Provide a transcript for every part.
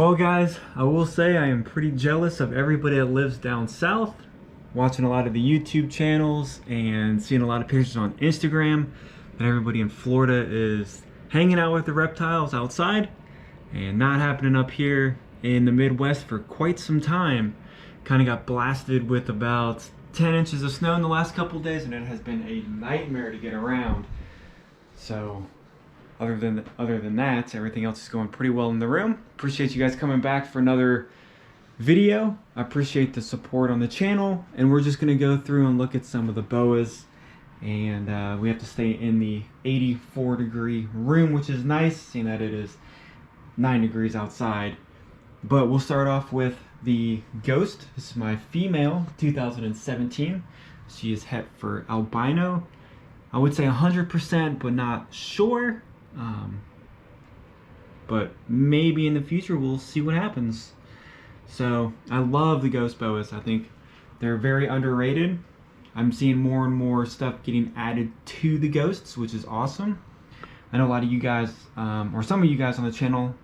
Well guys, I will say I am pretty jealous of everybody that lives down south, watching a lot of the YouTube channels and seeing a lot of pictures on Instagram that everybody in Florida is hanging out with the reptiles outside and not happening up here in the Midwest for quite some time. Kind of got blasted with about 10 inches of snow in the last couple of days and it has been a nightmare to get around. So other than that, everything else is going pretty well in the room. Appreciate you guys coming back for another video. I appreciate the support on the channel, and we're just gonna go through and look at some of the boas. And we have to stay in the 84-degree room, which is nice, seeing that it is 9 degrees outside. But we'll start off with the Ghost. This is my female, 2017. She is het for albino. I would say 100%, but not sure. But maybe in the future we'll see what happens. So I love the Ghost Boas. I think they're very underrated. I'm seeing more and more stuff getting added to the Ghosts, which is awesome. I know a lot of you guys, or some of you guys on the channel,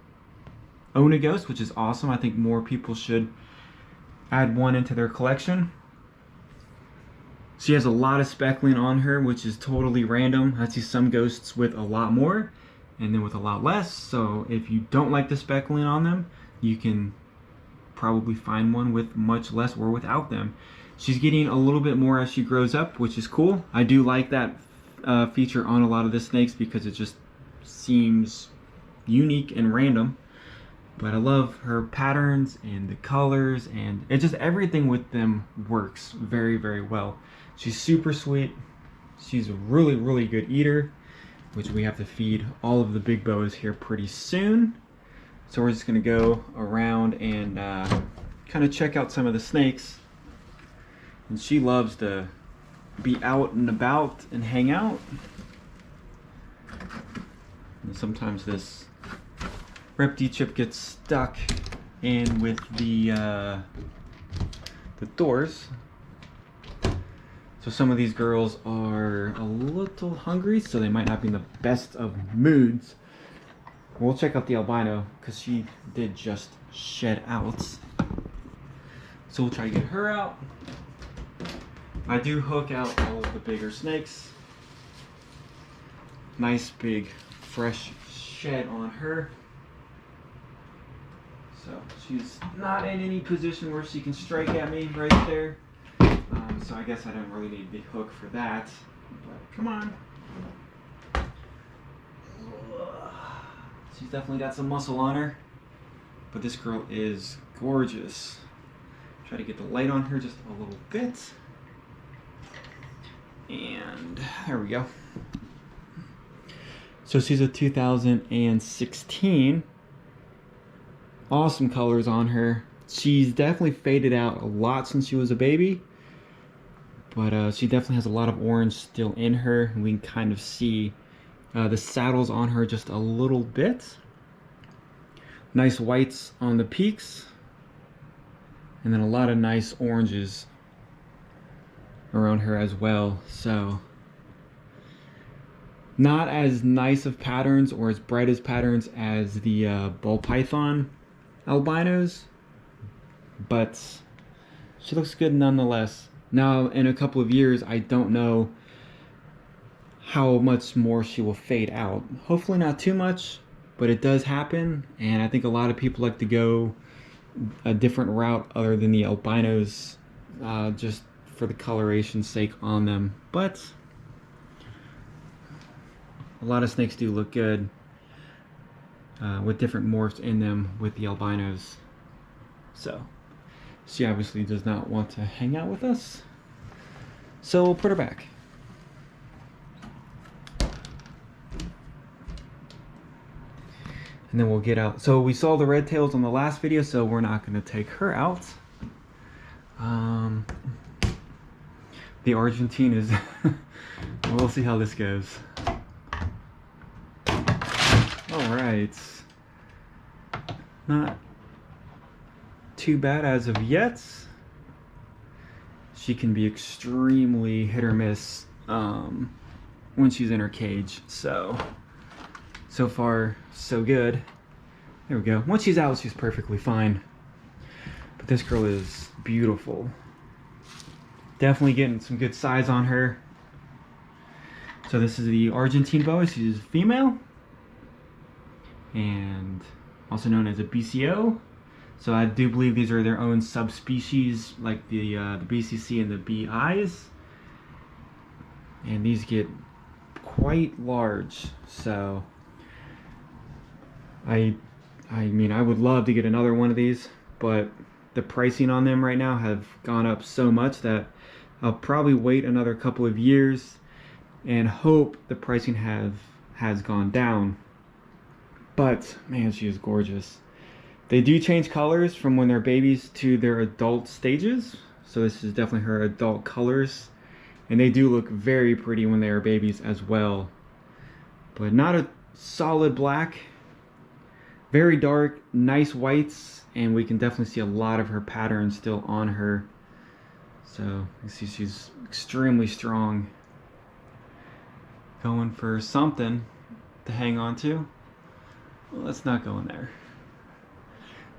own a Ghost, which is awesome. I think more people should add one into their collection. She has a lot of speckling on her, which is totally random. I see some Ghosts with a lot more and then with a lot less. So if you don't like the speckling on them, you can probably find one with much less or without them. She's getting a little bit more as she grows up, which is cool. I do like that feature on a lot of the snakes because it just seems unique and random. But I love her patterns and the colors, and it just everything with them works very, very well. She's super sweet. She's a really, really good eater, which we have to feed all of the big boas here pretty soon. So we're just gonna go around and kind of check out some of the snakes. And she loves to be out and about and hang out. And sometimes this Repti chip gets stuck in with the doors. So some of these girls are a little hungry, so they might not be in the best of moods. We'll check out the albino because she did just shed out. So we'll try to get her out. I do hook out all of the bigger snakes. Nice big fresh shed on her. So she's not in any position where she can strike at me right there. So I guess I don't really need a big hook for that. But come on. She's definitely got some muscle on her. But this girl is gorgeous. Try to get the light on her just a little bit. And there we go. So she's a 2016. Awesome colors on her. She's definitely faded out a lot since she was a baby, but she definitely has a lot of orange still in her. We can kind of see the saddles on her just a little bit. Nice whites on the peaks, and then a lot of nice oranges around her as well. So not as nice of patterns or as bright as patterns as the ball python albinos, but she looks good nonetheless. Now in a couple of years I don't know how much more she will fade out. Hopefully not too much, but it does happen, and I think a lot of people like to go a different route other than the albinos, just for the coloration's sake on them. But a lot of snakes do look good with different morphs in them with the albinos. So she obviously does not want to hang out with us, so we'll put her back. And then we'll get out. So we saw the red tails on the last video, so we're not going to take her out. The Argentine is we'll see how this goes. Alright, not too bad as of yet. She can be extremely hit or miss when she's in her cage, so far so good. There we go. Once she's out, she's perfectly fine. But this girl is beautiful. Definitely getting some good size on her. So this is the Argentine Boa. She's female. And also known as a BCO. So I do believe these are their own subspecies, like the BCC and the BIs. And these get quite large. So I mean, I would love to get another one of these, but the pricing on them right now have gone up so much that I'll probably wait another couple of years and hope the pricing has gone down. But man, she is gorgeous. They do change colors from when they're babies to their adult stages. So this is definitely her adult colors. And they do look very pretty when they are babies as well. But not a solid black. Very dark, nice whites. And we can definitely see a lot of her pattern still on her. So you see she's extremely strong. Going for something to hang on to. Well, let's not go in there.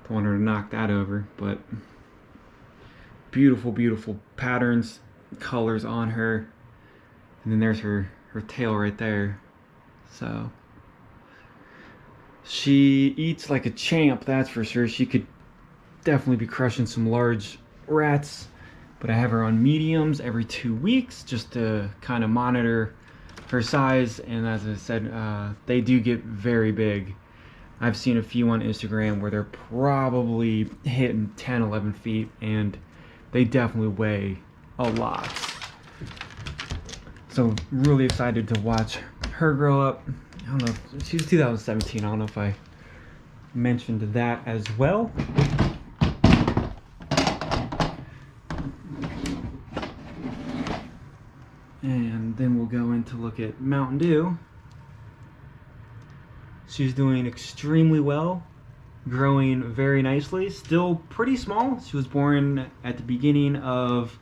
Don't want her to knock that over, but beautiful, beautiful patterns, colors on her. And then there's her tail right there. So she eats like a champ, that's for sure. She could definitely be crushing some large rats, but I have her on mediums every 2 weeks just to kind of monitor her size. And as I said, they do get very big. I've seen a few on Instagram where they're probably hitting 10, 11 feet, and they definitely weigh a lot. So really excited to watch her grow up. I don't know, she's 2017. I don't know if I mentioned that as well. And then we'll go in to look at Mountain Dew. She's doing extremely well, growing very nicely, still pretty small. She was born at the beginning of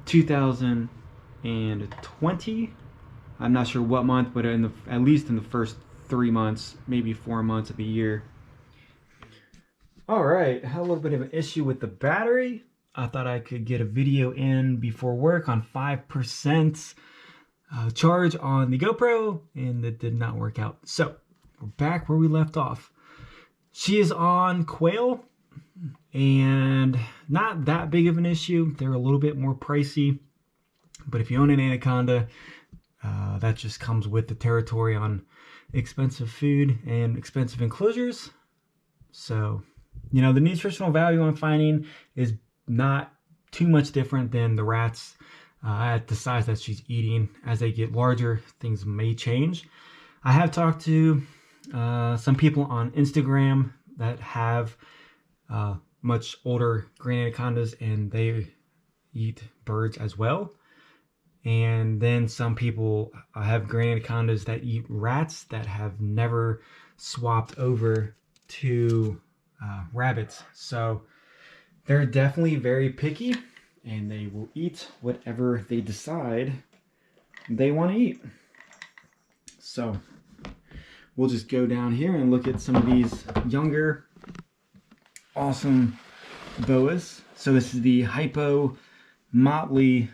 2020. I'm not sure what month, but at least in the first 3 months, maybe 4 months of the year. All right, had a little bit of an issue with the battery. I thought I could get a video in before work on 5% charge on the GoPro, and that did not work out. So we're back where we left off. She is on quail, and not that big of an issue. They're a little bit more pricey, but if you own an anaconda, that just comes with the territory on expensive food and expensive enclosures. So, you know, the nutritional value I'm finding is not too much different than the rats at the size that she's eating. As they get larger, things may change. I have talked to some people on Instagram that have much older green anacondas, and they eat birds as well. And then some people have green anacondas that eat rats that have never swapped over to rabbits. So they're definitely very picky, and they will eat whatever they decide they want to eat. So we'll just go down here and look at some of these younger, awesome boas. So this is the Hypo Motley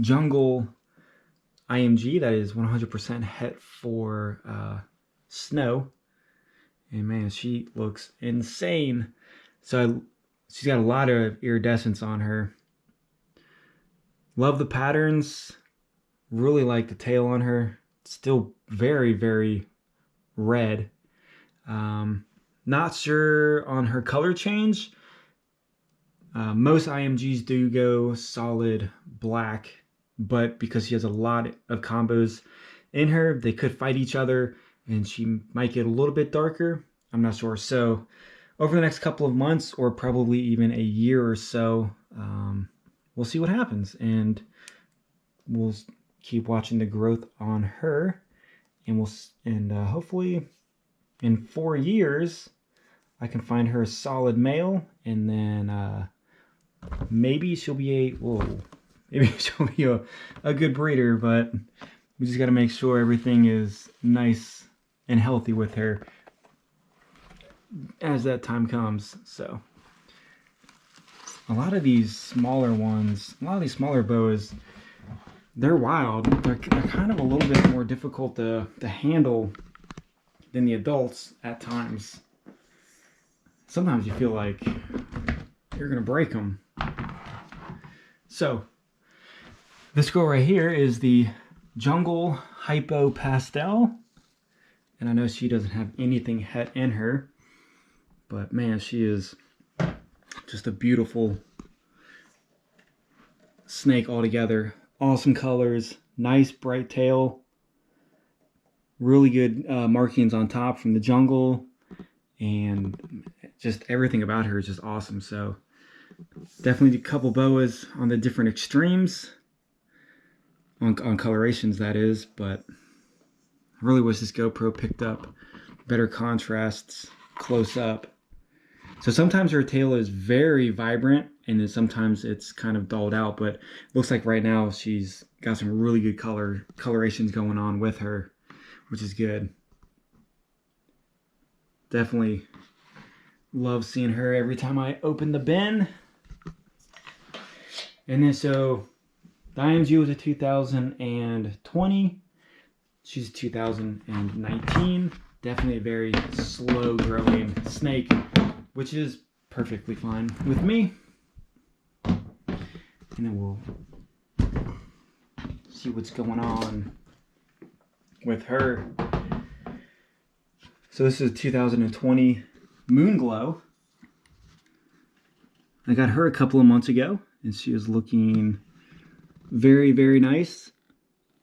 Jungle IMG. That is 100% het for snow. And man, she looks insane. So she's got a lot of iridescence on her. Love the patterns. Really like the tail on her. Still very, very red. Not sure on her color change. Most IMGs do go solid black, but because she has a lot of combos in her, they could fight each other, and she might get a little bit darker. I'm not sure. So over the next couple of months, or probably even a year or so, we'll see what happens, and we'll keep watching the growth on her, and hopefully in 4 years I can find her a solid male, and then maybe she'll be a good breeder. But we just got to make sure everything is nice and healthy with her. as that time comes. So a lot of these smaller ones, a lot of these smaller boas, they're wild. They're kind of a little bit more difficult to handle than the adults at times. Sometimes you feel like you're gonna break them. So this girl right here is the Jungle Hypo Pastel. And I know she doesn't have anything het in her, but man, she is just a beautiful snake altogether. Awesome colors, nice bright tail, really good markings on top from the jungle, and just everything about her is just awesome. So definitely a couple boas on the different extremes, on colorations that is, but I really wish this GoPro picked up better contrasts close up. So sometimes her tail is very vibrant, and then sometimes it's kind of dulled out, but it looks like right now she's got some really good colorations going on with her, which is good. Definitely love seeing her every time I open the bin. And then so the IMG was a 2020. She's 2019. Definitely a very slow growing snake, which is perfectly fine with me. And then we'll see what's going on with her. So this is 2020 Moonglow. I got her a couple of months ago, and she is looking very, very nice.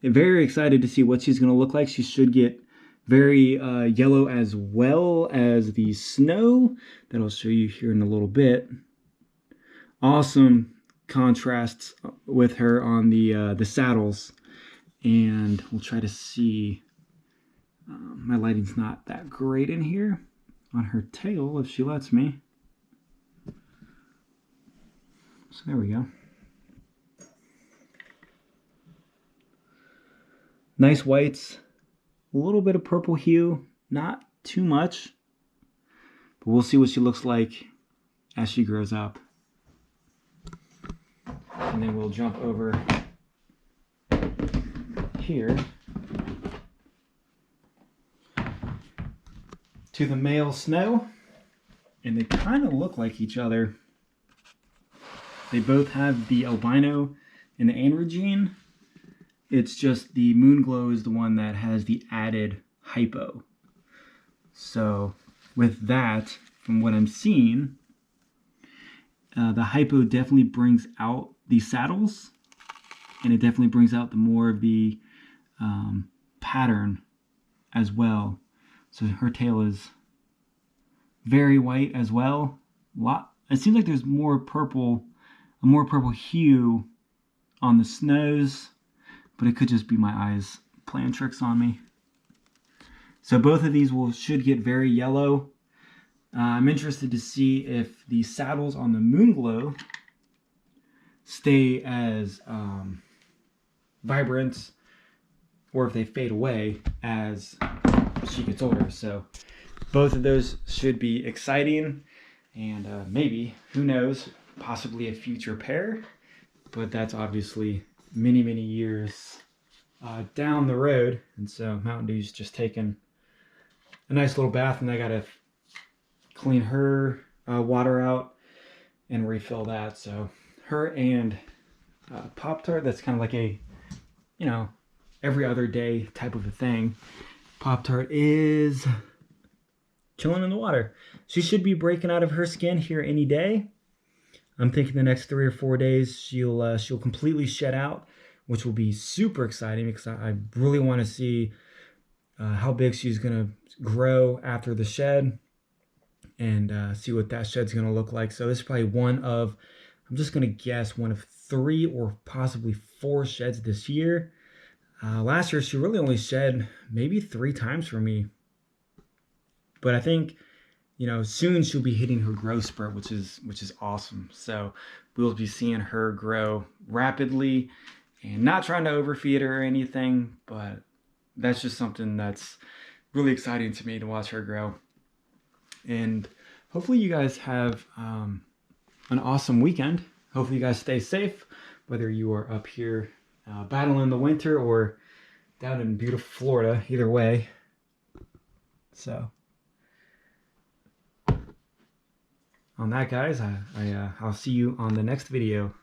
I'm very excited to see what she's going to look like. She should get very yellow, as well as the snow that I'll show you here in a little bit. Awesome contrasts with her on the saddles, and we'll try to see. My lighting's not that great in here on her tail, if she lets me. So there we go. Nice whites, a little bit of purple hue, not too much, but we'll see what she looks like as she grows up. And then we'll jump over here to the male snow, and they kind of look like each other. They both have the albino and the androgen gene. It's just the Moonglow is the one that has the added hypo. So with that, from what I'm seeing, the hypo definitely brings out the saddles, and it definitely brings out the more of the pattern as well. So her tail is very white as well. It seems like there's a more purple hue on the snows, but it could just be my eyes playing tricks on me. So both of these should get very yellow. I'm interested to see if the saddles on the Moonglow stay as vibrant, or if they fade away as she gets older. So both of those should be exciting, and maybe, who knows, possibly a future pair, but that's obviously many, many years down the road. And so Mountain Dew's just taken a nice little bath, and I gotta clean her water out and refill that. So her and Pop-Tart, that's kind of like a, every other day type of a thing. Pop-Tart is chilling in the water. She should be breaking out of her skin here any day. I'm thinking the next 3 or 4 days she'll completely shed out, which will be super exciting, because I really want to see how big she's gonna grow after the shed, and see what that shed's gonna look like. So this is probably I'm just gonna guess, one of 3 or possibly 4 sheds this year. Last year she really only shed maybe 3 times for me, but I think soon she'll be hitting her growth spurt, which is awesome. So we'll be seeing her grow rapidly, and not trying to overfeed her or anything, but that's just something that's really exciting to me, to watch her grow. and hopefully you guys have an awesome weekend. Hopefully you guys stay safe, whether you are up here battling the winter or down in beautiful Florida. Either way. So on that, guys, I'll see you on the next video.